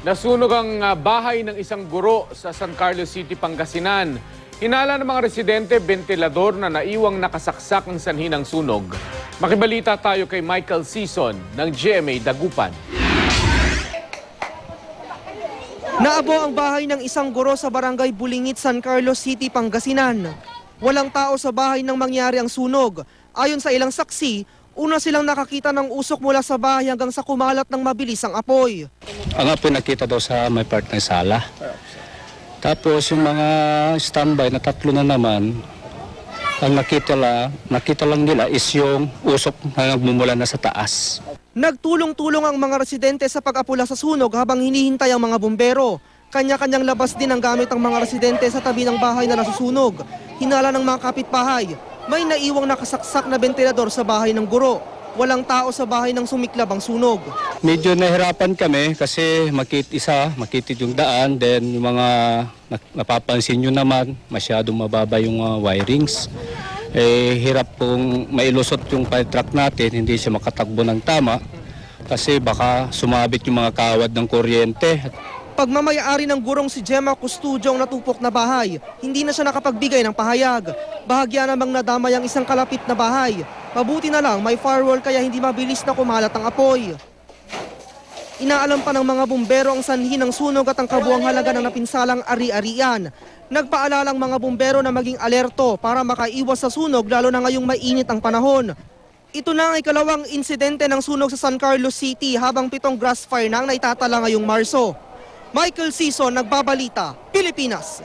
Nasunog ang bahay ng isang guro sa San Carlos City, Pangasinan. Hinala ng mga residente, bentilador na naiwang nakasaksak ng sanhi ng sunog. Makibalita tayo kay Michael Sison ng GMA Dagupan. Naabo ang bahay ng isang guro sa barangay Bulingit, San Carlos City, Pangasinan. Walang tao sa bahay nang mangyari ang sunog. Ayon sa ilang saksi, una silang nakakita ng usok mula sa bahay hanggang sa kumalat ng mabilis ang apoy. Ang apoy nakita daw sa may part ng sala. Tapos yung mga standby na tatlo na naman, ang nakita lang nila is yung usok na nagmumula na sa taas. Nagtulong-tulong ang mga residente sa pag-apula sa sunog habang hinihintay ang mga bumbero. Kanya-kanyang labas din ang gamit ang mga residente sa tabi ng bahay na nasusunog. Hinala ng mga kapitbahay, may naiwang nakasaksak na bentilador sa bahay ng guro. Walang tao sa bahay nang sumiklab ang sunog. Medyo nahirapan kami kasi makitid yung daan, then yung mga napapansin nyo naman, masyadong mababa yung wirings. Hirap pong mailusot yung fire truck natin, hindi siya makatakbo ng tama kasi baka sumabit yung mga kawad ng kuryente. Pagmamayari ng gurong si Gemma Custodio ang natupok na bahay, hindi na siya nakapagbigay ng pahayag. Bahagya namang nadamay ang isang kalapit na bahay. Mabuti na lang may firewall kaya hindi mabilis na kumalat ang apoy. Inaalam pa ng mga bumbero ang sanhi ng sunog at ang kabuang halaga ng napinsalang ari-arian. Nagpaalalang mga bumbero na maging alerto para makaiwas sa sunog lalo na ngayong mainit ang panahon. Ito na ang ikalawang insidente ng sunog sa San Carlos City habang 7 grass fire na ang naitatala ngayong Marso. Michael Sison, Nagbabalita, Pilipinas.